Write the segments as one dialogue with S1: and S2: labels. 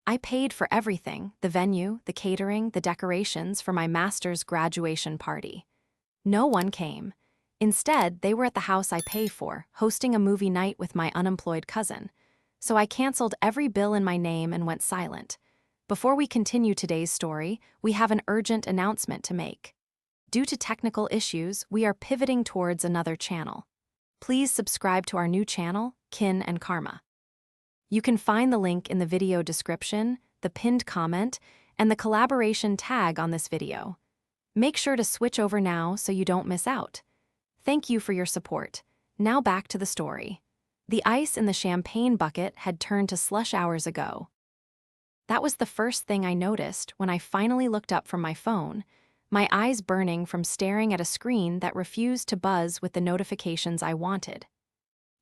S1: I paid for everything, the venue, the catering, the decorations for my master's graduation party. No one came. Instead, they were at the house I pay for, hosting a movie night with my unemployed cousin. So I canceled every bill in my name and went silent. Before we continue today's story, we have an urgent announcement to make. Due to technical issues, we are pivoting towards another channel. Please subscribe to our new channel, Kin and Karma. You can find the link in the video description, the pinned comment, and the collaboration tag on this video. Make sure to switch over now so you don't miss out. Thank you for your support. Now back to the story. The ice in the champagne bucket had turned to slush hours ago. That was the first thing I noticed when I finally looked up from my phone, my eyes burning from staring at a screen that refused to buzz with the notifications I wanted.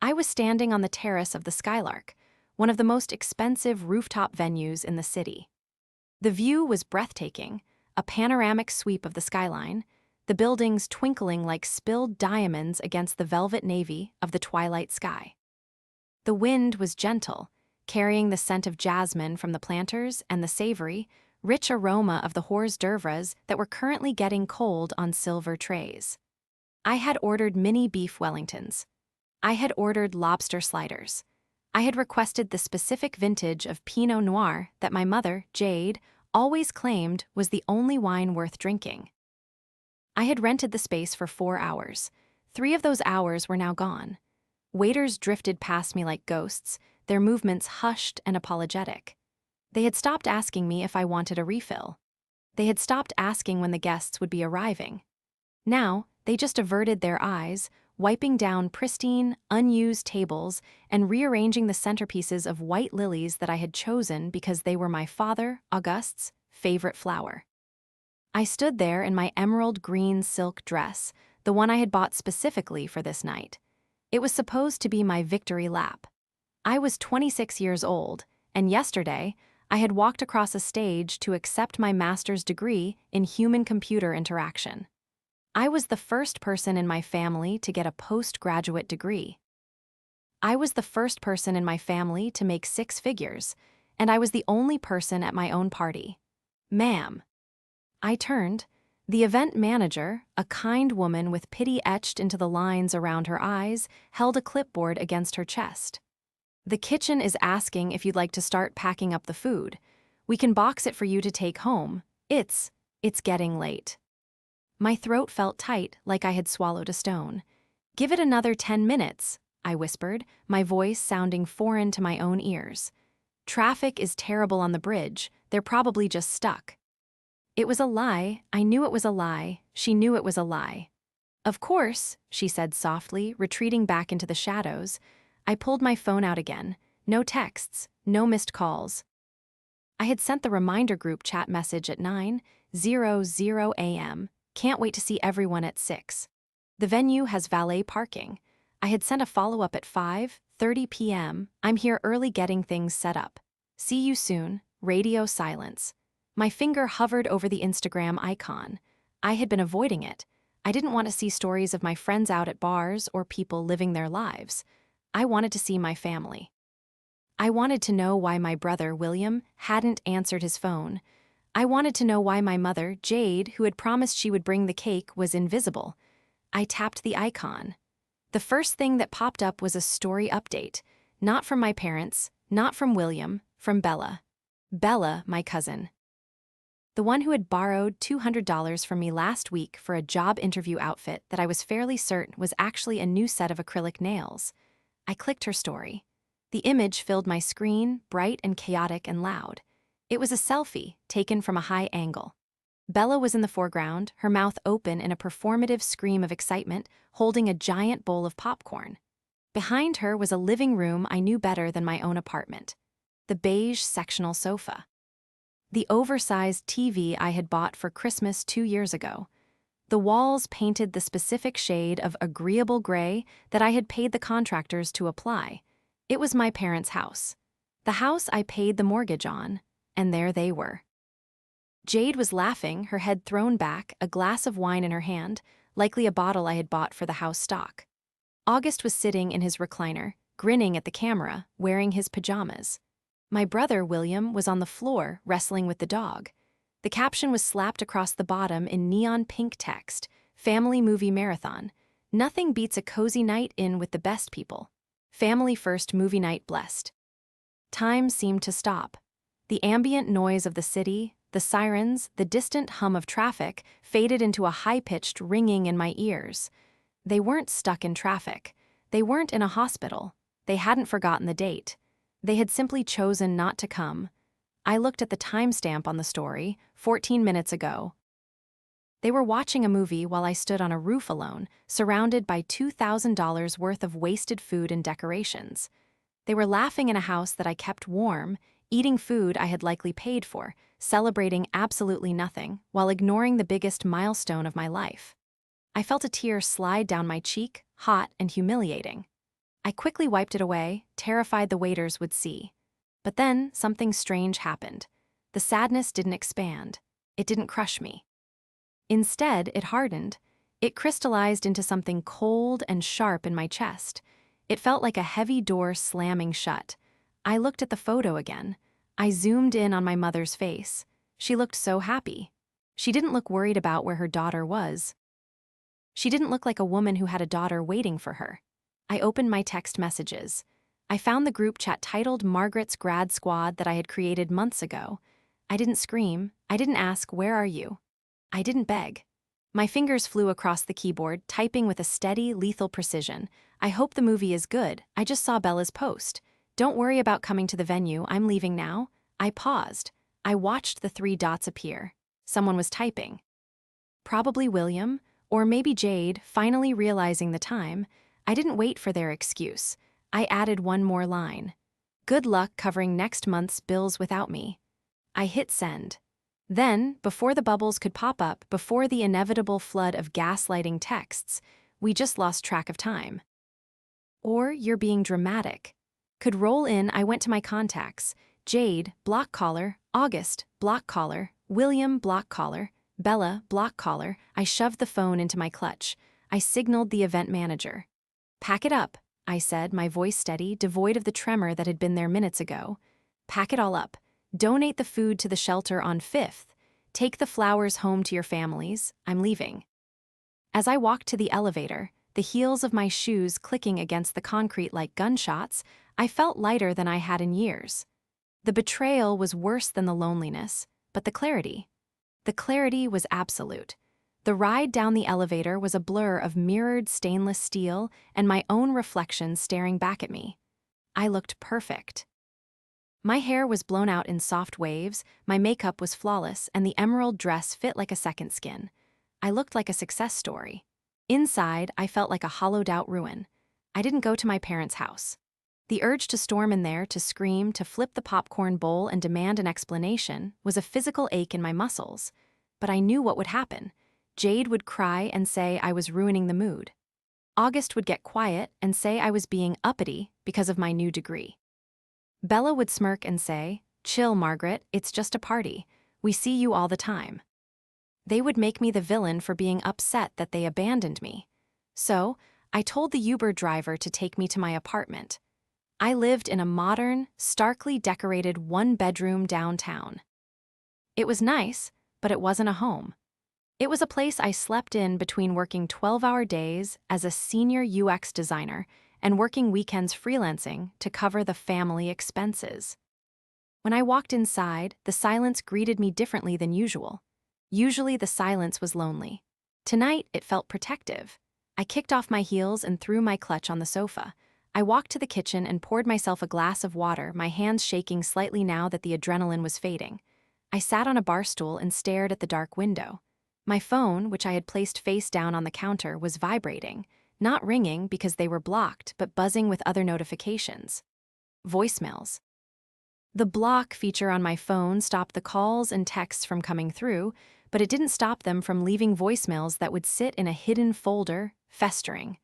S1: I was standing on the terrace of the Skylark, one of the most expensive rooftop venues in the city. The view was breathtaking, a panoramic sweep of the skyline, the buildings twinkling like spilled diamonds against the velvet navy of the twilight sky. The wind was gentle, carrying the scent of jasmine from the planters and the savory, rich aroma of the hors d'oeuvres that were currently getting cold on silver trays. I had ordered mini beef Wellingtons. I had ordered lobster sliders. I had requested the specific vintage of Pinot Noir that my mother, Jade, always claimed was the only wine worth drinking. I had rented the space for 4 hours. 3 of those hours were now gone. Waiters drifted past me like ghosts, their movements hushed and apologetic. They had stopped asking me if I wanted a refill. They had stopped asking when the guests would be arriving. Now, they just averted their eyes, wiping down pristine, unused tables and rearranging the centerpieces of white lilies that I had chosen because they were my father, Auguste's, favorite flower. I stood there in my emerald green silk dress, the one I had bought specifically for this night. It was supposed to be my victory lap. I was 26 years old, and yesterday, I had walked across a stage to accept my master's degree in human-computer interaction. I was the first person in my family to get a postgraduate degree. I was the first person in my family to make 6 figures, and I was the only person at my own party. Ma'am. I turned. The event manager, a kind woman with pity etched into the lines around her eyes, held a clipboard against her chest. The kitchen is asking if you'd like to start packing up the food. We can box it for you to take home. It's getting late. My throat felt tight, like I had swallowed a stone. Give it another 10 minutes, I whispered, my voice sounding foreign to my own ears. Traffic is terrible on the bridge. They're probably just stuck. It was a lie. I knew it was a lie. She knew it was a lie. Of course, she said softly, retreating back into the shadows. I pulled my phone out again. No texts, no missed calls. I had sent the reminder group chat message at 9:00 a.m. Can't wait to see everyone at 6. The venue has valet parking. I had sent a follow-up at 5:30 p.m. I'm here early getting things set up. See you soon. Radio silence. My finger hovered over the Instagram icon. I had been avoiding it. I didn't want to see stories of my friends out at bars or people living their lives. I wanted to see my family. I wanted to know why my brother, William, hadn't answered his phone. I wanted to know why my mother, Jade, who had promised she would bring the cake, was invisible. I tapped the icon. The first thing that popped up was a story update. Not from my parents, not from William, from Bella. Bella, my cousin. The one who had borrowed $200 from me last week for a job interview outfit that I was fairly certain was actually a new set of acrylic nails. I clicked her story. The image filled my screen, bright and chaotic and loud. It was a selfie, taken from a high angle. Bella was in the foreground, her mouth open in a performative scream of excitement, holding a giant bowl of popcorn. Behind her was a living room I knew better than my own apartment. The beige sectional sofa. The oversized TV I had bought for Christmas 2 years ago. The walls painted the specific shade of agreeable gray that I had paid the contractors to apply. It was my parents' house. The house I paid the mortgage on, and there they were. Jade was laughing, her head thrown back, a glass of wine in her hand, likely a bottle I had bought for the house stock. August was sitting in his recliner, grinning at the camera, wearing his pajamas. My brother, William, was on the floor wrestling with the dog. The caption was slapped across the bottom in neon pink text, "Family Movie Marathon. Nothing beats a cozy night in with the best people. Family first movie night blessed." Time seemed to stop. The ambient noise of the city, the sirens, the distant hum of traffic faded into a high-pitched ringing in my ears. They weren't stuck in traffic. They weren't in a hospital. They hadn't forgotten the date. They had simply chosen not to come. I looked at the timestamp on the story, 14 minutes ago. They were watching a movie while I stood on a roof alone, surrounded by $2,000 worth of wasted food and decorations. They were laughing in a house that I kept warm, eating food I had likely paid for, celebrating absolutely nothing, while ignoring the biggest milestone of my life. I felt a tear slide down my cheek, hot and humiliating. I quickly wiped it away, terrified the waiters would see. But then something strange happened. The sadness didn't expand. It didn't crush me. Instead, it hardened. It crystallized into something cold and sharp in my chest. It felt like a heavy door slamming shut. I looked at the photo again. I zoomed in on my mother's face. She looked so happy. She didn't look worried about where her daughter was. She didn't look like a woman who had a daughter waiting for her. I opened my text messages. I found the group chat titled Margaret's Grad Squad that I had created months ago. I didn't scream. I didn't ask, "Where are you?" I didn't beg. My fingers flew across the keyboard, typing with a steady, lethal precision. "I hope the movie is good. I just saw Bella's post. Don't worry about coming to the venue. I'm leaving now." I paused. I watched the 3 dots appear. Someone was typing. Probably William, or maybe Jade, finally realizing the time. I didn't wait for their excuse. I added one more line. "Good luck covering next month's bills without me." I hit send. Then, before the bubbles could pop up, before the inevitable flood of gaslighting texts, we just lost track of time. "Or you're being dramatic." Could roll in. I went to my contacts. Jade, block caller; August, block caller; William, block caller; Bella, block caller. I shoved the phone into my clutch. I signaled the event manager. "Pack it up," I said, my voice steady, devoid of the tremor that had been there minutes ago. "Pack it all up. Donate the food to the shelter on 5th. Take the flowers home to your families. I'm leaving." As I walked to the elevator, the heels of my shoes clicking against the concrete like gunshots, I felt lighter than I had in years. The betrayal was worse than the loneliness, but the clarity. The clarity was absolute. The ride down the elevator was a blur of mirrored stainless steel and my own reflection staring back at me. I looked perfect. My hair was blown out in soft waves, my makeup was flawless, and the emerald dress fit like a second skin. I looked like a success story. Inside, I felt like a hollowed-out ruin. I didn't go to my parents' house. The urge to storm in there, to scream, to flip the popcorn bowl and demand an explanation was a physical ache in my muscles. But I knew what would happen. Jade would cry and say I was ruining the mood. August would get quiet and say I was being uppity because of my new degree. Bella would smirk and say, "Chill, Margaret, it's just a party. We see you all the time." They would make me the villain for being upset that they abandoned me. So, I told the Uber driver to take me to my apartment. I lived in a modern, starkly decorated one-bedroom downtown. It was nice, but it wasn't a home. It was a place I slept in between working 12-hour days as a senior UX designer and working weekends freelancing to cover the family expenses. When I walked inside, the silence greeted me differently than usual. Usually the silence was lonely. Tonight, it felt protective. I kicked off my heels and threw my clutch on the sofa. I walked to the kitchen and poured myself a glass of water, my hands shaking slightly now that the adrenaline was fading. I sat on a bar stool and stared at the dark window. My phone, which I had placed face down on the counter, was vibrating, not ringing because they were blocked, but buzzing with other notifications. Voicemails. The block feature on my phone stopped the calls and texts from coming through, but it didn't stop them from leaving voicemails that would sit in a hidden folder, festering.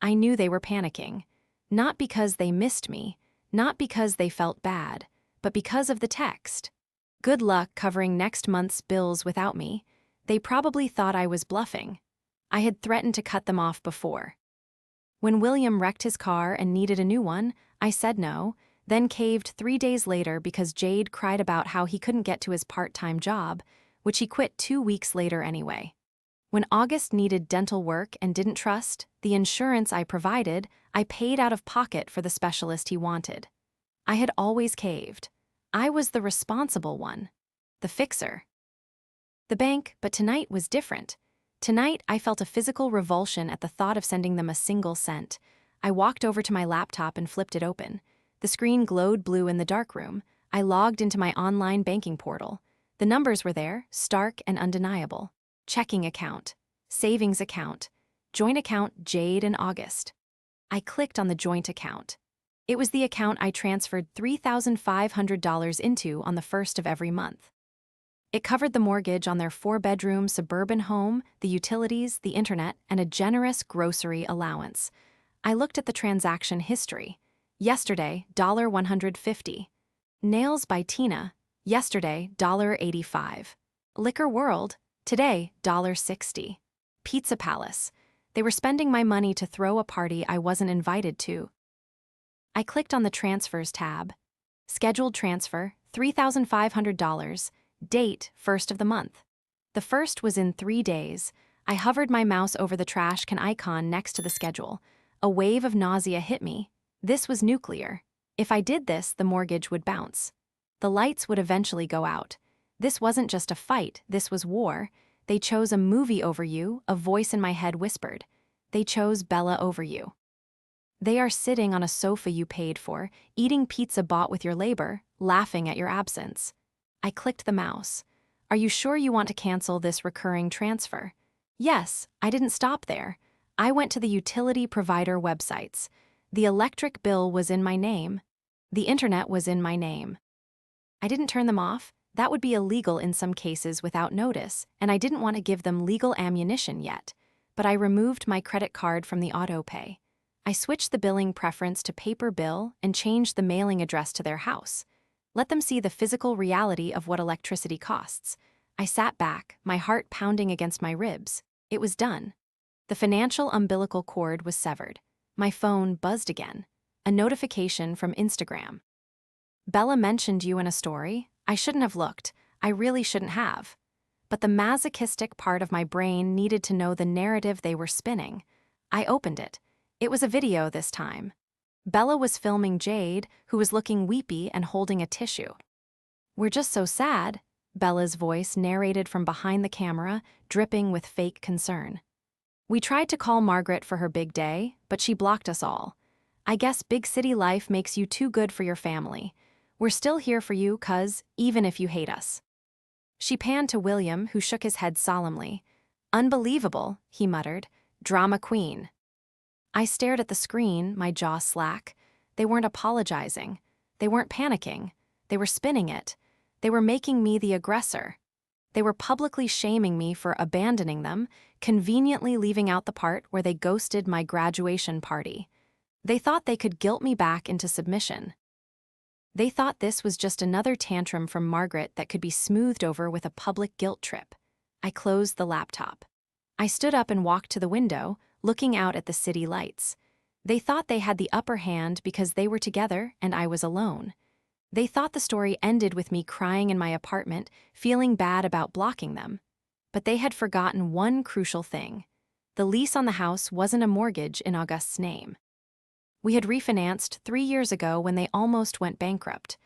S1: I knew they were panicking. Not because they missed me, not because they felt bad, but because of the text. Good luck covering next month's bills without me. They probably thought I was bluffing. I had threatened to cut them off before. When William wrecked his car and needed a new one, I said no. then caved 3 days later because Jade cried about how he couldn't get to his part-time job, which he quit 2 weeks later anyway. When August needed dental work and didn't trust the insurance I provided, I paid out of pocket for the specialist he wanted. I had always caved. I was the responsible one, the fixer. The bank, but tonight was different. Tonight, I felt a physical revulsion at the thought of sending them a single cent. I walked over to my laptop and flipped it open. The screen glowed blue in the darkroom. I logged into my online banking portal. The numbers were there, stark and undeniable. Checking account, savings account, joint account Jade and August. I clicked on the joint account. It was the account I transferred $3,500 into on the first of every month. It covered the mortgage on their 4-bedroom suburban home, the utilities, the internet, and a generous grocery allowance. I looked at the transaction history. Yesterday, $150. Nails by Tina. Yesterday, $85. Liquor World. Today, $60. Pizza Palace. They were spending my money to throw a party I wasn't invited to. I clicked on the Transfers tab. Scheduled transfer, $3,500. Date, 1st of the month. The first was in 3 days. I hovered my mouse over the trash can icon next to the schedule. A wave of nausea hit me. This was nuclear. If I did this, the mortgage would bounce. The lights would eventually go out. This wasn't just a fight, this was war. They chose a movie over you, a voice in my head whispered. They chose Bella over you. They are sitting on a sofa you paid for, eating pizza bought with your labor, laughing at your absence. I clicked the mouse. Are you sure you want to cancel this recurring transfer? Yes, I didn't stop there. I went to the utility provider websites. The electric bill was in my name. The internet was in my name. I didn't turn them off. That would be illegal in some cases without notice, and I didn't want to give them legal ammunition yet. But I removed my credit card from the autopay. I switched the billing preference to paper bill and changed the mailing address to their house. Let them see the physical reality of what electricity costs. I sat back, my heart pounding against my ribs. It was done. The financial umbilical cord was severed. My phone buzzed again. A notification from Instagram. Bella mentioned you in a story. I shouldn't have looked. I really shouldn't have. But the masochistic part of my brain needed to know the narrative they were spinning. I opened it. It was a video this time. Bella was filming Jade, who was looking weepy and holding a tissue. We're just so sad, Bella's voice narrated from behind the camera, dripping with fake concern. We tried to call Margaret for her big day, but she blocked us all. I guess big city life makes you too good for your family. We're still here for you, cuz, even if you hate us. She panned to William, who shook his head solemnly. Unbelievable, he muttered. Drama queen. I stared at the screen, my jaw slack. They weren't apologizing. They weren't panicking. They were spinning it. They were making me the aggressor. They were publicly shaming me for abandoning them, conveniently leaving out the part where they ghosted my graduation party. They thought they could guilt me back into submission. They thought this was just another tantrum from Margaret that could be smoothed over with a public guilt trip. I closed the laptop. I stood up and walked to the window, looking out at the city lights. They thought they had the upper hand because they were together and I was alone. They thought the story ended with me crying in my apartment, feeling bad about blocking them. But they had forgotten one crucial thing. The lease on the house wasn't a mortgage in August's name. We had refinanced 3 years ago when they almost went bankrupt.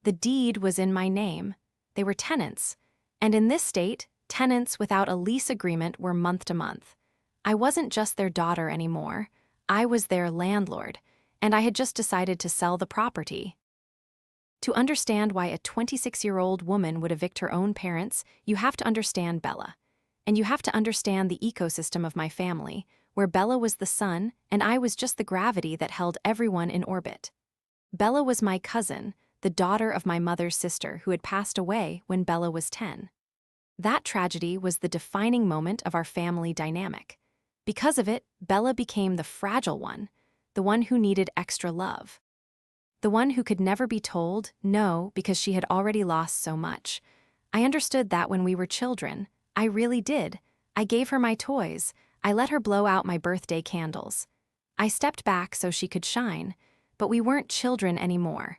S1: The deed was in my name. They were tenants. And in this state, tenants without a lease agreement were month to month. I wasn't just their daughter anymore. I was their landlord, and I had just decided to sell the property. To understand why a 26-year-old woman would evict her own parents, you have to understand Bella. And you have to understand the ecosystem of my family, where Bella was the sun and I was just the gravity that held everyone in orbit. Bella was my cousin, the daughter of my mother's sister who had passed away when Bella was 10. That tragedy was the defining moment of our family dynamic. Because of it, Bella became the fragile one, the one who needed extra love. The one who could never be told no because she had already lost so much. I understood that when we were children. I really did. I gave her my toys. I let her blow out my birthday candles. I stepped back so she could shine, but we weren't children anymore.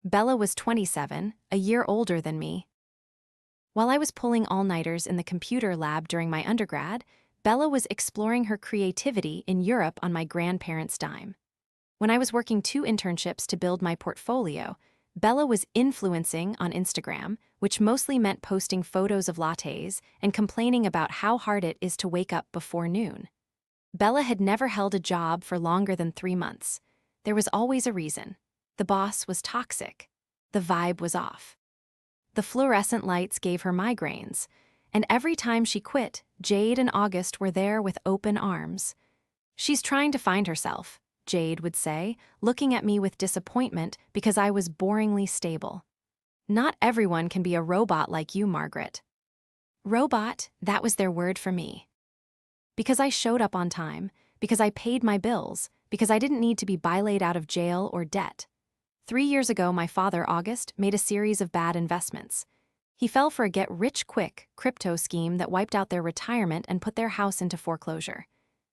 S1: Bella was 27, a year older than me. While I was pulling all-nighters in the computer lab during my undergrad, Bella was exploring her creativity in Europe on my grandparents' dime. When I was working 2 internships to build my portfolio, Bella was influencing on Instagram, which mostly meant posting photos of lattes and complaining about how hard it is to wake up before noon. Bella had never held a job for longer than 3 months. There was always a reason. The boss was toxic. The vibe was off. The fluorescent lights gave her migraines, and every time she quit, Jade and August were there with open arms. "She's trying to find herself," Jade would say, looking at me with disappointment because I was boringly stable. "Not everyone can be a robot like you, Margaret." Robot, that was their word for me. Because I showed up on time, because I paid my bills, because I didn't need to be bailout out of jail or debt. 3 years ago, my father, August, made a series of bad investments. He fell for a get-rich-quick crypto scheme that wiped out their retirement and put their house into foreclosure.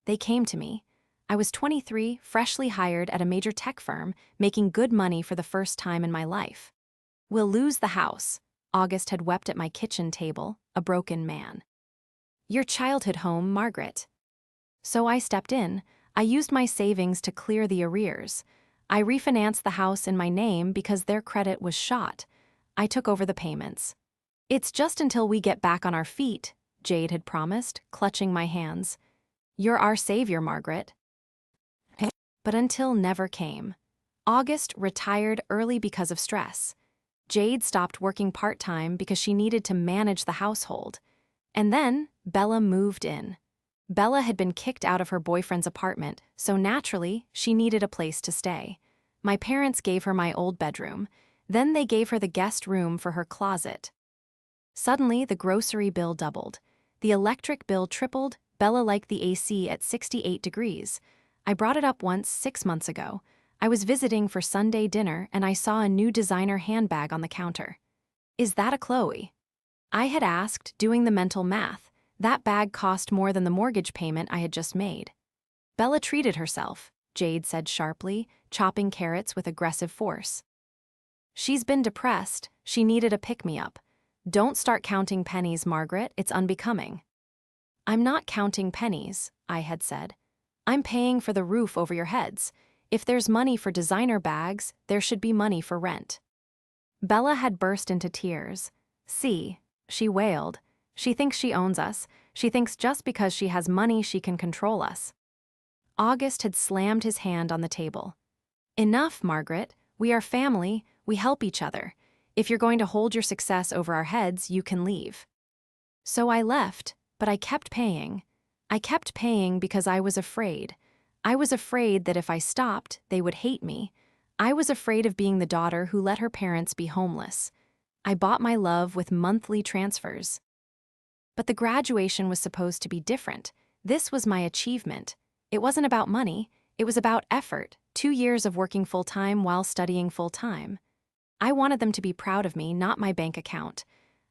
S1: They came to me. I was 23, freshly hired at a major tech firm, making good money for the first time in my life. "We'll lose the house," August had wept at my kitchen table, a broken man. "Your childhood home, Margaret." So I stepped in. I used my savings to clear the arrears. I refinanced the house in my name because their credit was shot. I took over the payments. "It's just until we get back on our feet," Jade had promised, clutching my hands. "You're our savior, Margaret." But until never came. August retired early because of stress. Jade stopped working part-time because she needed to manage the household. And then Bella moved in. Bella had been kicked out of her boyfriend's apartment, so naturally, she needed a place to stay. My parents gave her my old bedroom. Then they gave her the guest room for her closet. Suddenly, the grocery bill doubled. The electric bill tripled. Bella liked the AC at 68 degrees. I brought it up once 6 months ago. I was visiting for Sunday dinner and I saw a new designer handbag on the counter. "Is that a Chloe?" I had asked, doing the mental math. That bag cost more than the mortgage payment I had just made. "Bella treated herself," Jade said sharply, chopping carrots with aggressive force. "She's been depressed. She needed a pick-me-up. Don't start counting pennies, Margaret. It's unbecoming." "I'm not counting pennies," I had said. "I'm paying for the roof over your heads. If there's money for designer bags, there should be money for rent." Bella had burst into tears. "See," she wailed. "She thinks she owns us. She thinks just because she has money she can control us." August had slammed his hand on the table. "Enough, Margaret. We are family. We help each other. If you're going to hold your success over our heads, you can leave." So I left, but I kept paying. I kept paying because I was afraid. I was afraid that if I stopped, they would hate me. I was afraid of being the daughter who let her parents be homeless. I bought my love with monthly transfers. But the graduation was supposed to be different. This was my achievement. It wasn't about money. It was about effort, 2 years of working full-time while studying full-time. I wanted them to be proud of me, not my bank account.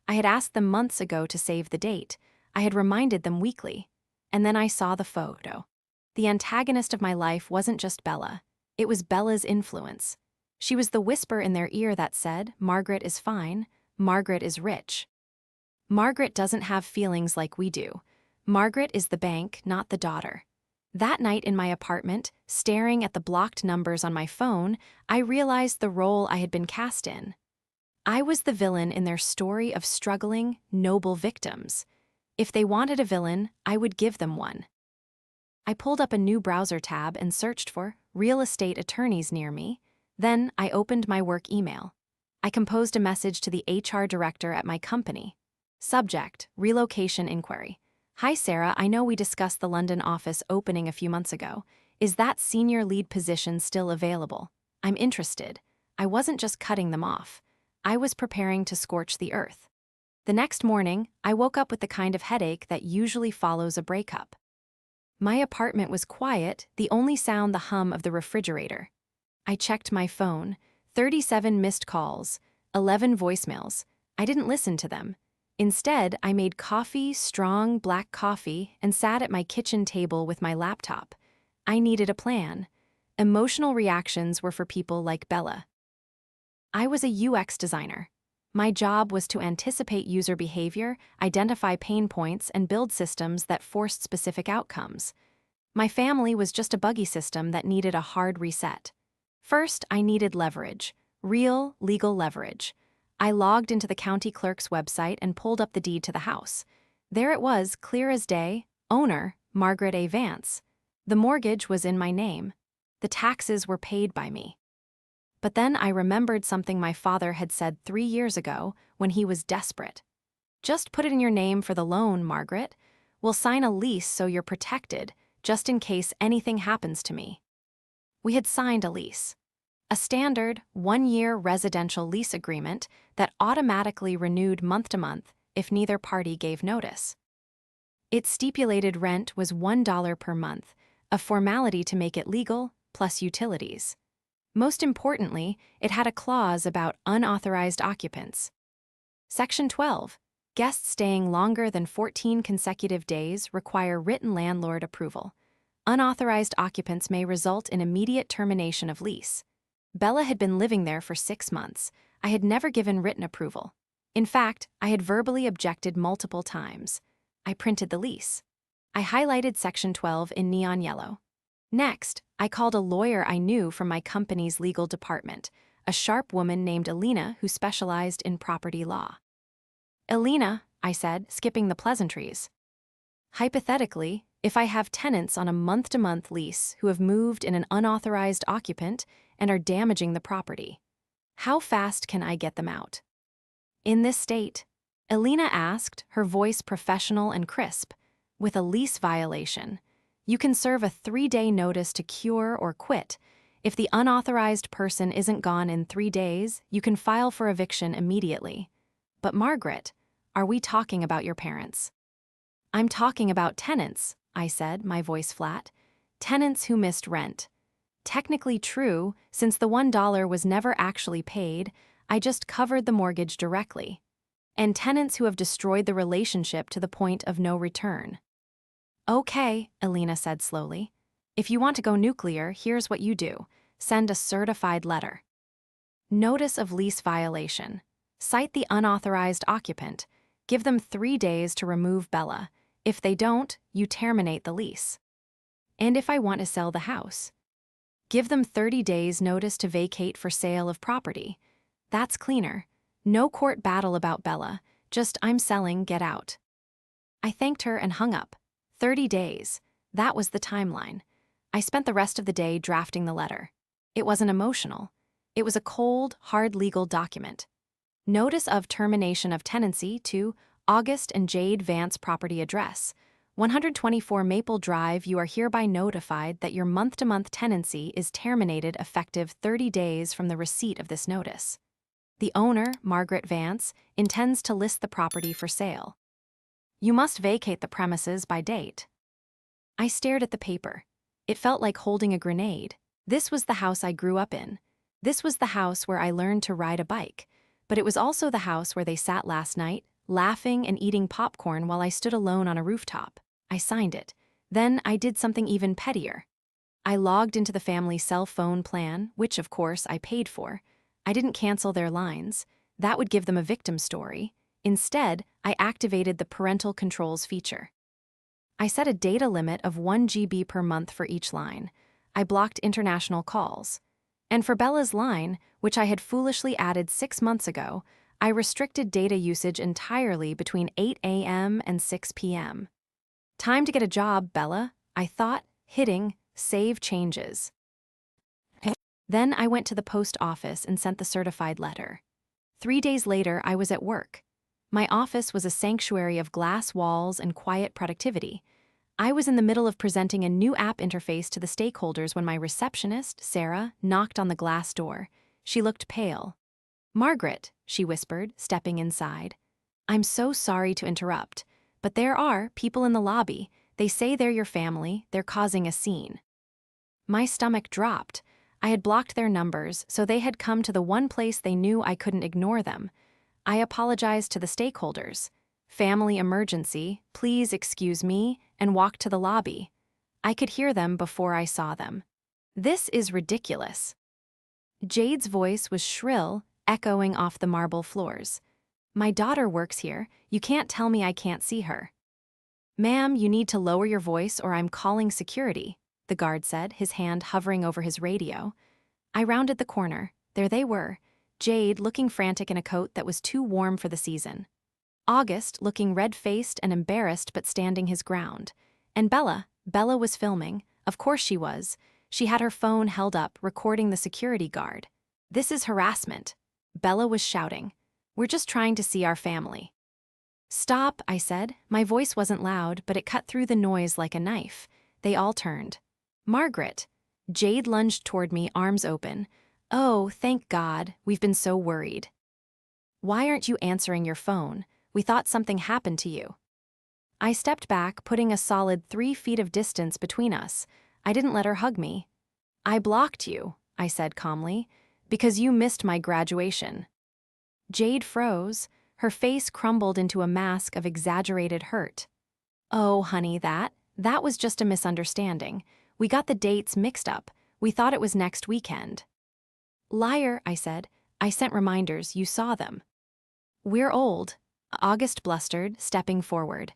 S1: I had asked them months ago to save the date. I had reminded them weekly. And then I saw the photo. The antagonist of my life wasn't just Bella. It was Bella's influence. She was the whisper in their ear that said, "Margaret is fine. Margaret is rich. Margaret doesn't have feelings like we do. Margaret is the bank, not the daughter." That night in my apartment, staring at the blocked numbers on my phone, I realized the role I had been cast in. I was the villain in their story of struggling, noble victims. If they wanted a villain, I would give them one. I pulled up a new browser tab and searched for real estate attorneys near me. Then I opened my work email. I composed a message to the HR director at my company. Subject: relocation inquiry. "Hi Sarah, I know we discussed the London office opening a few months ago. Is that senior lead position still available? I'm interested." I wasn't just cutting them off. I was preparing to scorch the earth. The next morning, I woke up with the kind of headache that usually follows a breakup. My apartment was quiet, the only sound the hum of the refrigerator. I checked my phone. 37 missed calls, 11 voicemails. I didn't listen to them. Instead, I made coffee, strong black coffee, and sat at my kitchen table with my laptop. I needed a plan. Emotional reactions were for people like Bella. I was a UX designer. My job was to anticipate user behavior, identify pain points, and build systems that forced specific outcomes. My family was just a buggy system that needed a hard reset. First, I needed leverage. Real, legal leverage. I logged into the county clerk's website and pulled up the deed to the house. There it was, clear as day, owner, Margaret A. Vance. The mortgage was in my name. The taxes were paid by me. But then I remembered something my father had said 3 years ago when he was desperate. Just put it in your name for the loan, Margaret. We'll sign a lease so you're protected, just in case anything happens to me. We had signed a lease. A standard, 1-year residential lease agreement that automatically renewed month to month if neither party gave notice. Its stipulated rent was $1 per month, a formality to make it legal, plus utilities. Most importantly, it had a clause about unauthorized occupants. Section 12. Guests staying longer than 14 consecutive days require written landlord approval. Unauthorized occupants may result in immediate termination of lease. Bella had been living there for 6 months. I had never given written approval. In fact, I had verbally objected multiple times. I printed the lease. I highlighted Section 12 in neon yellow. Next, I called a lawyer I knew from my company's legal department, a sharp woman named Alina who specialized in property law. Alina, I said, skipping the pleasantries. Hypothetically, if I have tenants on a month-to-month lease who have moved in an unauthorized occupant and are damaging the property, how fast can I get them out? In this state, Alina asked, her voice professional and crisp, with a lease violation, you can serve a 3-day notice to cure or quit. If the unauthorized person isn't gone in 3 days, you can file for eviction immediately. But Margaret, are we talking about your parents? I'm talking about tenants, I said, my voice flat. Tenants who missed rent. Technically true, since the $1 was never actually paid, I just covered the mortgage directly. And tenants who have destroyed the relationship to the point of no return. Okay, Alina said slowly. If you want to go nuclear, here's what you do. Send a certified letter. Notice of lease violation. Cite the unauthorized occupant. Give them 3 days to remove Bella. If they don't, you terminate the lease. And if I want to sell the house? Give them 30 days notice to vacate for sale of property. That's cleaner. No court battle about Bella, just I'm selling, get out. I thanked her and hung up. 30 days. That was the timeline. I spent the rest of the day drafting the letter. It wasn't emotional. It was a cold, hard legal document. Notice of termination of tenancy to August and Jade Vance property address. 124 Maple Drive, you are hereby notified that your month-to-month tenancy is terminated effective 30 days from the receipt of this notice. The owner, Margaret Vance, intends to list the property for sale. You must vacate the premises by date. I stared at the paper. It felt like holding a grenade. This was the house I grew up in. This was the house where I learned to ride a bike. But it was also the house where they sat last night, laughing and eating popcorn while I stood alone on a rooftop. I signed it. Then I did something even pettier. I logged into the family cell phone plan, which of course I paid for. I didn't cancel their lines. That would give them a victim story. Instead, I activated the parental controls feature. I set a data limit of 1 GB per month for each line. I blocked international calls. And for Bella's line, which I had foolishly added 6 months ago, I restricted data usage entirely between 8 a.m. and 6 p.m. Time to get a job, Bella, I thought, hitting Save Changes. Then I went to the post office and sent the certified letter. 3 days later, I was at work. My office was a sanctuary of glass walls and quiet productivity. I was in the middle of presenting a new app interface to the stakeholders when my receptionist, Sarah, knocked on the glass door. She looked pale. Margaret, she whispered, stepping inside. I'm so sorry to interrupt, but there are people in the lobby. They say they're your family. They're causing a scene. My stomach dropped. I had blocked their numbers, so they had come to the one place they knew I couldn't ignore them. I apologized to the stakeholders. Family emergency, please excuse me, and walked to the lobby. I could hear them before I saw them. This is ridiculous. Jade's voice was shrill, echoing off the marble floors. My daughter works here. You can't tell me I can't see her. Ma'am, you need to lower your voice or I'm calling security, the guard said, his hand hovering over his radio. I rounded the corner. There they were, Jade looking frantic in a coat that was too warm for the season, August looking red-faced and embarrassed but standing his ground, and Bella was filming. Of course she was. She had her phone held up, recording the security guard. "This is harassment," Bella was shouting. "We're just trying to see our family." "Stop," I said. My voice wasn't loud, but it cut through the noise like a knife. They all turned. "Margaret." Jade lunged toward me, arms open. "Oh, thank God, we've been so worried." "Why aren't you answering your phone? We thought something happened to you." I stepped back, putting a solid 3 feet of distance between us. I didn't let her hug me. "I blocked you," I said calmly, "because you missed my graduation." Jade froze. Her face crumbled into a mask of exaggerated hurt. "Oh, honey, that was just a misunderstanding. We got the dates mixed up. We thought it was next weekend." "Liar," I said. "I sent reminders. You saw them." "We're old," August blustered, stepping forward.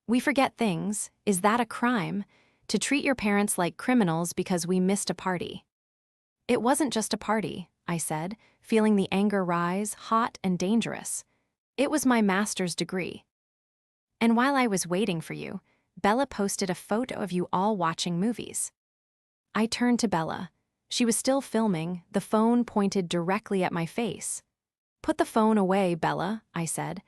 S1: "We forget things. Is that a crime? To treat your parents like criminals because we missed a party?" "It wasn't just a party," I said, feeling the anger rise, hot and dangerous. "It was my master's degree. And while I was waiting for you, Bella posted a photo of you all watching movies." I turned to Bella. She was still filming, the phone pointed directly at my face. "Put the phone away, Bella," I said.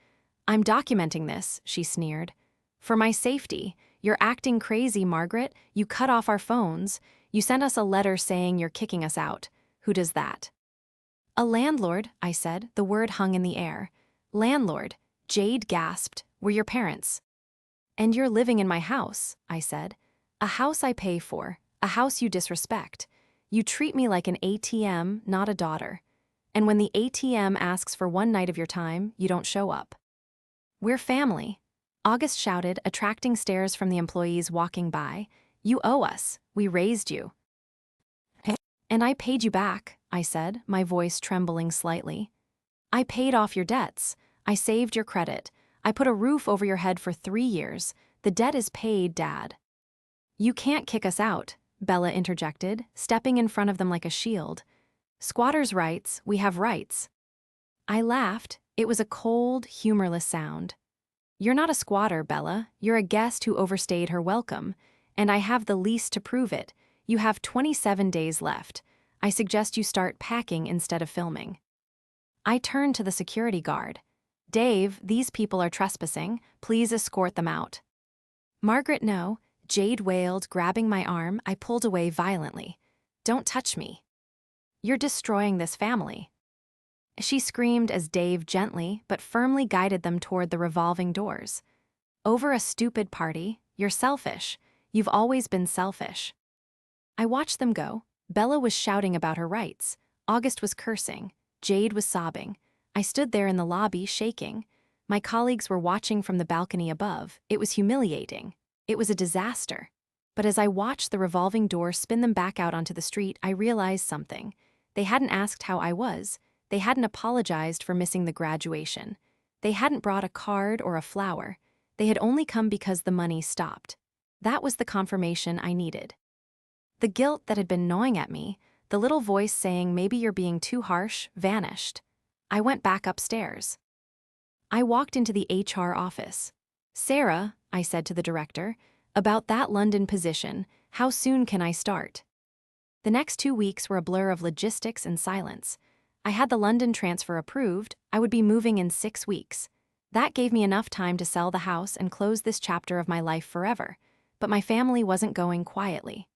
S1: "I'm documenting this," she sneered. "For my safety. You're acting crazy, Margaret. You cut off our phones. You sent us a letter saying you're kicking us out. Who does that?" "A landlord," I said, the word hung in the air. "Landlord," Jade gasped. "We're your parents." "And you're living in my house," I said. "A house I pay for, a house you disrespect. You treat me like an ATM, not a daughter. And when the ATM asks for one night of your time, you don't show up." "We're family," August shouted, attracting stares from the employees walking by. "You owe us. We raised you." "And I paid you back," I said, my voice trembling slightly. "I paid off your debts. I saved your credit. I put a roof over your head for 3 years. The debt is paid, Dad." "You can't kick us out," Bella interjected, stepping in front of them like a shield. "Squatters' rights, we have rights." I laughed. It was a cold, humorless sound. "You're not a squatter, Bella. You're a guest who overstayed her welcome. And I have the lease to prove it. You have 27 days left. I suggest you start packing instead of filming." I turned to the security guard. "Dave, these people are trespassing. Please escort them out." "Margaret, no," Jade wailed, grabbing my arm. I pulled away violently. "Don't touch me. You're destroying this family." She screamed as Dave gently but firmly guided them toward the revolving doors. "Over a stupid party? You're selfish. You've always been selfish." I watched them go. Bella was shouting about her rights. August was cursing. Jade was sobbing. I stood there in the lobby, shaking. My colleagues were watching from the balcony above. It was humiliating. It was a disaster. But as I watched the revolving door spin them back out onto the street, I realized something. They hadn't asked how I was. They hadn't apologized for missing the graduation. They hadn't brought a card or a flower. They had only come because the money stopped. That was the confirmation I needed. The guilt that had been gnawing at me, the little voice saying maybe you're being too harsh, vanished. I went back upstairs. I walked into the HR office. "Sarah," I said to the director, "about that London position, how soon can I start?" The next 2 weeks were a blur of logistics and silence. I had the London transfer approved. I would be moving in 6 weeks. That gave me enough time to sell the house and close this chapter of my life forever. But my family wasn't going quietly.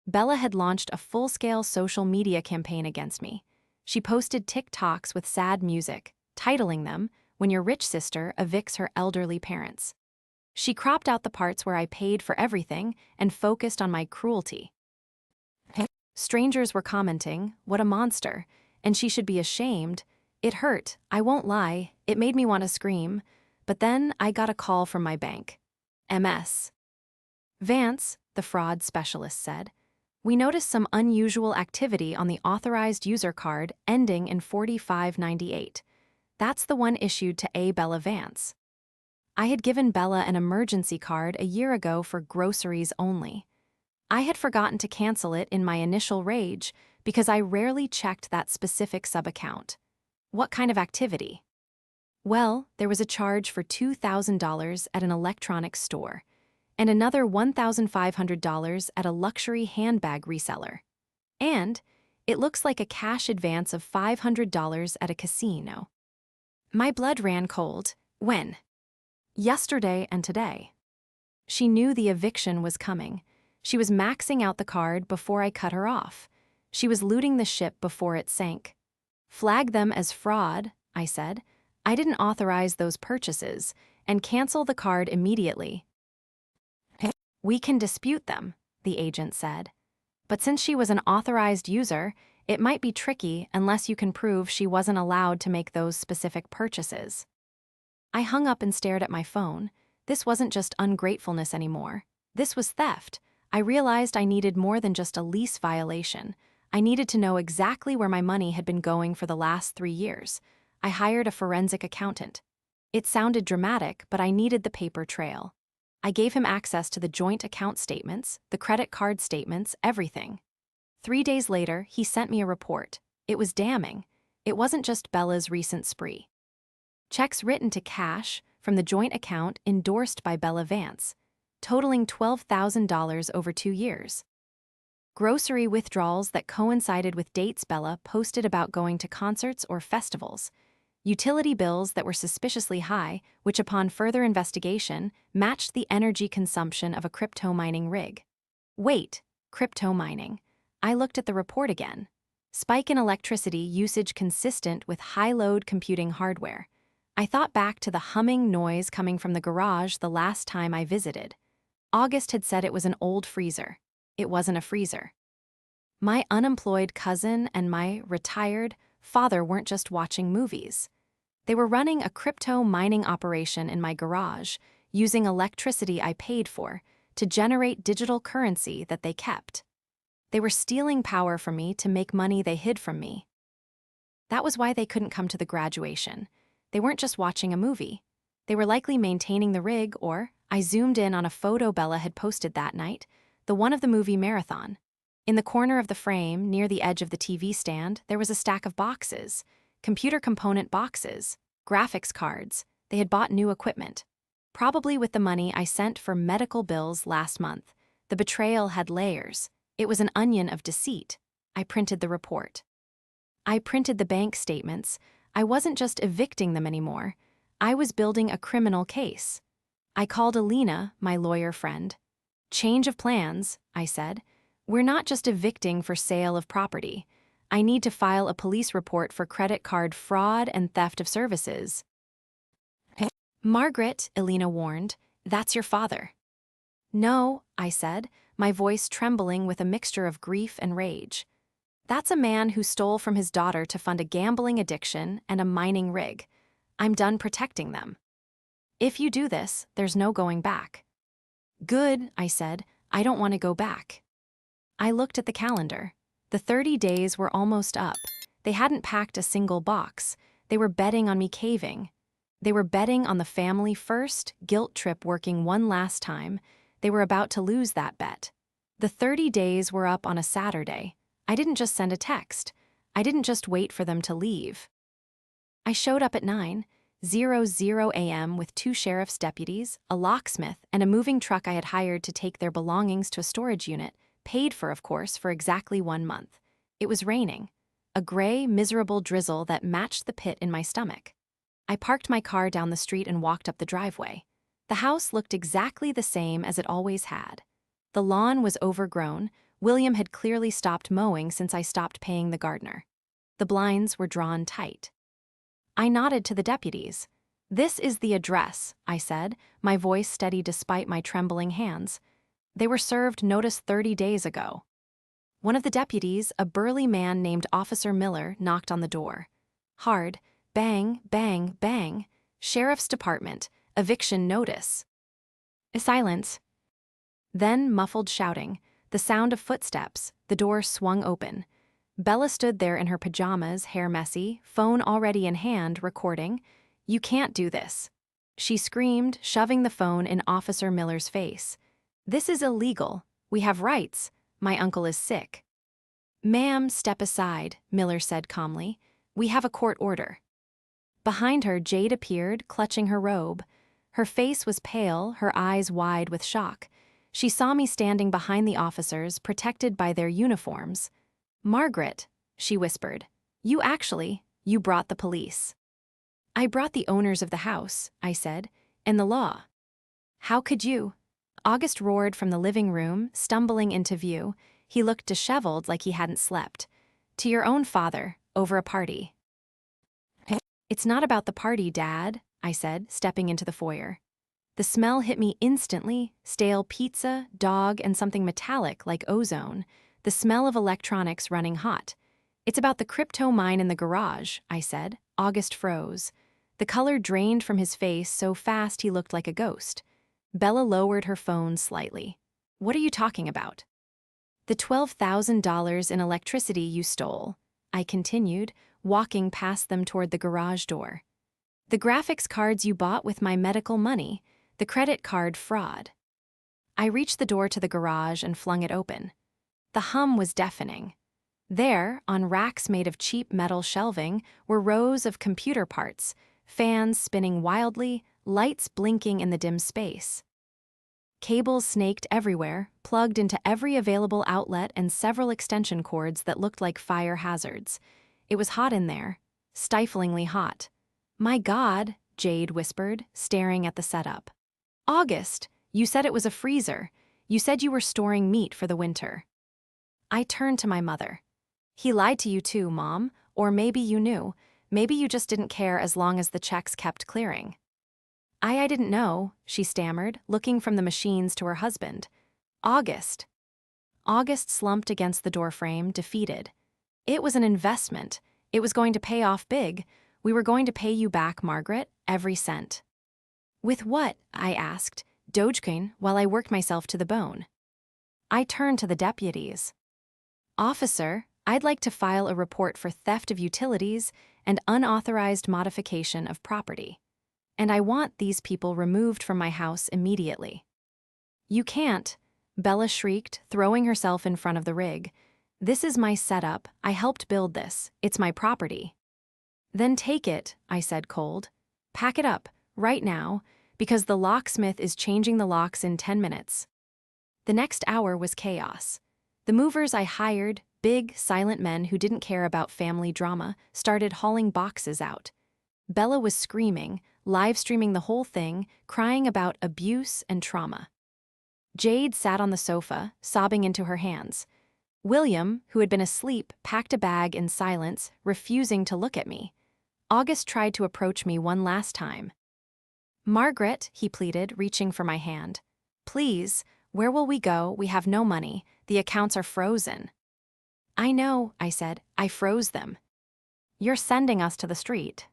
S1: Bella had launched a full-scale social media campaign against me. She posted TikToks with sad music, titling them, "When Your Rich Sister Evicts Her Elderly Parents." She cropped out the parts where I paid for everything and focused on my cruelty. Strangers were commenting, "What a monster," and she should be ashamed. It hurt, I won't lie, it made me want to scream. But then I got a call from my bank. MS. "Vance," the fraud specialist said, We noticed some unusual activity on the authorized user card ending in 4598. That's the one issued to A. Bella Vance. I had given Bella an emergency card a year ago for groceries only. I had forgotten to cancel it in my initial rage because I rarely checked that specific sub-account. What kind of activity? Well, there was a charge for $2,000 at an electronics store, and another $1,500 at a luxury handbag reseller. And it looks like a cash advance of $500 at a casino. My blood ran cold. When? Yesterday and today. She knew the eviction was coming. She was maxing out the card before I cut her off. She was looting the ship before it sank. Flag them as fraud, I said. I didn't authorize those purchases, and cancel the card immediately. We can dispute them, the agent said. But since she was an authorized user, it might be tricky unless you can prove she wasn't allowed to make those specific purchases. I hung up and stared at my phone. This wasn't just ungratefulness anymore. This was theft. I realized I needed more than just a lease violation. I needed to know exactly where my money had been going for the last 3 years. I hired a forensic accountant. It sounded dramatic, but I needed the paper trail. I gave him access to the joint account statements, the credit card statements, everything. 3 days later, he sent me a report. It was damning. It wasn't just Bella's recent spree. Checks written to cash from the joint account endorsed by Bella Vance, totaling $12,000 over 2 years. Grocery withdrawals that coincided with dates Bella posted about going to concerts or festivals. Utility bills that were suspiciously high, which upon further investigation matched the energy consumption of a crypto mining rig. Wait, crypto mining. I looked at the report again. Spike in electricity usage consistent with high-load computing hardware. I thought back to the humming noise coming from the garage the last time I visited. August had said it was an old freezer. It wasn't a freezer. My unemployed cousin and my retired father weren't just watching movies. They were running a crypto mining operation in my garage, using electricity I paid for to generate digital currency that they kept. They were stealing power from me to make money they hid from me. That was why they couldn't come to the graduation. They weren't just watching a movie. They were likely maintaining the rig, or I zoomed in on a photo Bella had posted that night, the one of the movie marathon. In the corner of the frame, near the edge of the TV stand, there was a stack of boxes. Computer component boxes, graphics cards. They had bought new equipment. Probably with the money I sent for medical bills last month. The betrayal had layers. It was an onion of deceit. I printed the report. I printed the bank statements. I wasn't just evicting them anymore. I was building a criminal case. I called Alina, my lawyer friend. Change of plans, I said. We're not just evicting for sale of property. I need to file a police report for credit card fraud and theft of services. Margaret, Alina warned, that's your father. No, I said, my voice trembling with a mixture of grief and rage. That's a man who stole from his daughter to fund a gambling addiction and a mining rig. I'm done protecting them. If you do this, there's no going back. Good, I said, I don't want to go back. I looked at the calendar. The 30 days were almost up. They hadn't packed a single box. They were betting on me caving. They were betting on the family first guilt trip working one last time. They were about to lose that bet. The 30 days were up on a Saturday. I didn't just send a text. I didn't just wait for them to leave. I showed up at 9:00 a.m. with 2 sheriff's deputies, a locksmith, and a moving truck I had hired to take their belongings to a storage unit, paid for, of course, for exactly 1 month. It was raining. A gray, miserable drizzle that matched the pit in my stomach. I parked my car down the street and walked up the driveway. The house looked exactly the same as it always had. The lawn was overgrown. William had clearly stopped mowing since I stopped paying the gardener. The blinds were drawn tight. I nodded to the deputies. This is the address, I said, my voice steady despite my trembling hands. They were served notice 30 days ago. One of the deputies, a burly man named Officer Miller, knocked on the door. Hard, bang, bang, bang. Sheriff's Department, eviction notice. A silence. Then muffled shouting. The The sound of footsteps, the door swung open. Bella stood there in her pajamas, hair messy, phone already in hand, recording. "You can't do this," she screamed, shoving the phone in Officer Miller's face. "This is illegal. We have rights. My uncle is sick." "Ma'am, step aside," Miller said calmly. "We have a court order." Behind her, Jade appeared, clutching her robe. Her face was pale, her eyes wide with shock. She saw me standing behind the officers, protected by their uniforms. "Margaret," she whispered, you brought the police." "I brought the owners of the house," I said, "and the law." "How could you?" August roared from the living room, stumbling into view. He looked disheveled like he hadn't slept. "To your own father, over a party." "It's not about the party, Dad," I said, stepping into the foyer. The smell hit me instantly, stale pizza, dog, and something metallic like ozone, the smell of electronics running hot. "It's about the crypto mine in the garage," I said. August froze. The color drained from his face so fast he looked like a ghost. Bella lowered her phone slightly. "What are you talking about?" "The $12,000 in electricity you stole," I continued, walking past them toward the garage door. "The graphics cards you bought with my medical money, the credit card fraud." I reached the door to the garage and flung it open. The hum was deafening. There, on racks made of cheap metal shelving, were rows of computer parts, fans spinning wildly, lights blinking in the dim space. Cables snaked everywhere, plugged into every available outlet, and several extension cords that looked like fire hazards. It was hot in there, stiflingly hot. "My God," Jade whispered, staring at the setup. "August, you said it was a freezer. You said you were storing meat for the winter." I turned to my mother. "He lied to you too, Mom, or maybe you knew. Maybe you just didn't care as long as the checks kept clearing." I didn't know," she stammered, looking from the machines to her husband. "August." August slumped against the doorframe, defeated. "It was an investment. It was going to pay off big. We were going to pay you back, Margaret, every cent." "With what?" I asked, Dogecoin, while I worked myself to the bone. I turned to the deputies. "Officer, I'd like to file a report for theft of utilities and unauthorized modification of property. And I want these people removed from my house immediately." "You can't," Bella shrieked, throwing herself in front of the rig. "This is my setup. I helped build this. It's my property." "Then take it," I said cold. "Pack it up, right now, because the locksmith is changing the locks in 10 minutes. The next hour was chaos. The movers I hired, big, silent men who didn't care about family drama, started hauling boxes out. Bella was screaming, live streaming the whole thing, crying about abuse and trauma. Jade sat on the sofa, sobbing into her hands. William, who had been asleep, packed a bag in silence, refusing to look at me. August tried to approach me one last time. "Margaret," he pleaded, reaching for my hand. "Please, where will we go? We have no money. The accounts are frozen." "I know," I said. "I froze them." "You're sending us to the street."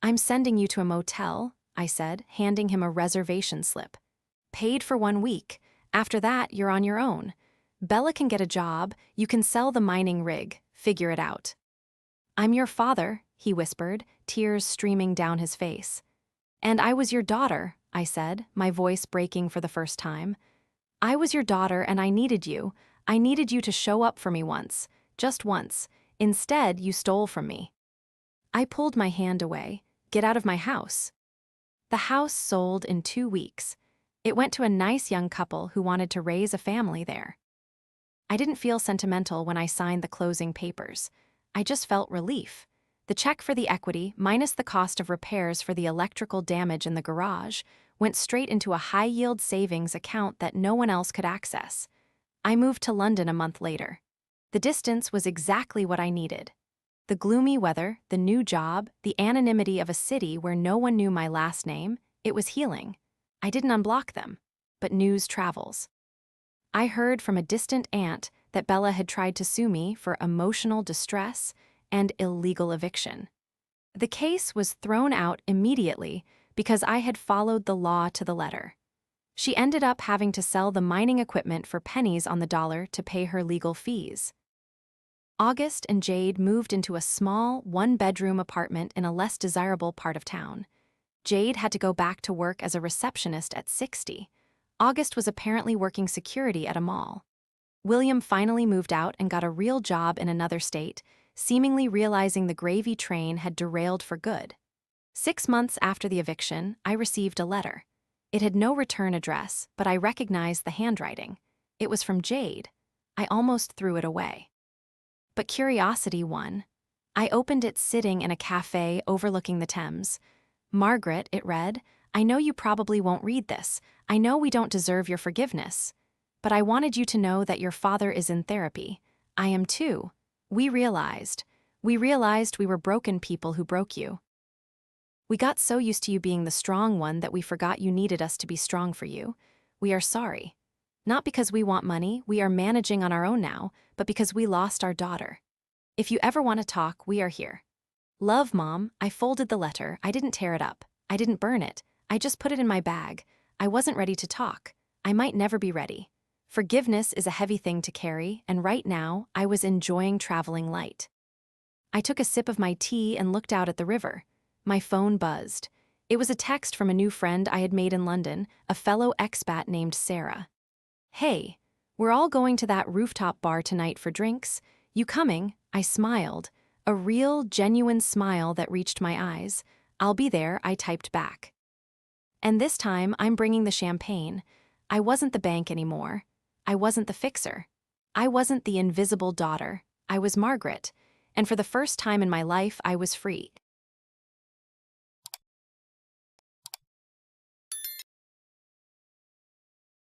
S1: "I'm sending you to a motel," I said, handing him a reservation slip. "Paid for 1 week. After that, you're on your own. Bella can get a job. You can sell the mining rig. Figure it out." "I'm your father," he whispered, tears streaming down his face. "And I was your daughter," I said, my voice breaking for the first time. "I was your daughter and I needed you. I needed you to show up for me once. Just once. Instead, you stole from me." I pulled my hand away. "Get out of my house." The house sold in 2 weeks. It went to a nice young couple who wanted to raise a family there. I didn't feel sentimental when I signed the closing papers. I just felt relief. The check for the equity, minus the cost of repairs for the electrical damage in the garage, went straight into a high-yield savings account that no one else could access. I moved to London a month later. The distance was exactly what I needed. The gloomy weather, the new job, the anonymity of a city where no one knew my last name, it was healing. I didn't unblock them, but news travels. I heard from a distant aunt that Bella had tried to sue me for emotional distress and illegal eviction. The case was thrown out immediately because I had followed the law to the letter. She ended up having to sell the mining equipment for pennies on the dollar to pay her legal fees. August and Jade moved into a small, one-bedroom apartment in a less desirable part of town. Jade had to go back to work as a receptionist at 60. August was apparently working security at a mall. William finally moved out and got a real job in another state, seemingly realizing the gravy train had derailed for good. 6 months after the eviction, I received a letter. It had no return address, but I recognized the handwriting. It was from Jade. I almost threw it away. But curiosity won. I opened it sitting in a cafe overlooking the Thames. "Margaret," it read, "I know you probably won't read this. I know we don't deserve your forgiveness. But I wanted you to know that your father is in therapy. I am too. We realized we were broken people who broke you. We got so used to you being the strong one that we forgot you needed us to be strong for you. We are sorry. Not because we want money, we are managing on our own now, but because we lost our daughter. If you ever want to talk, we are here. Love, Mom." I folded the letter. I didn't tear it up. I didn't burn it. I just put it in my bag. I wasn't ready to talk. I might never be ready. Forgiveness is a heavy thing to carry, and right now, I was enjoying traveling light. I took a sip of my tea and looked out at the river. My phone buzzed. It was a text from a new friend I had made in London, a fellow expat named Sarah. "Hey, we're all going to that rooftop bar tonight for drinks. You coming?" I smiled. A real, genuine smile that reached my eyes. "I'll be there," I typed back. And this time, I'm bringing the champagne. I wasn't the bank anymore. I wasn't the fixer. I wasn't the invisible daughter. I was Margaret. And for the first time in my life, I was free.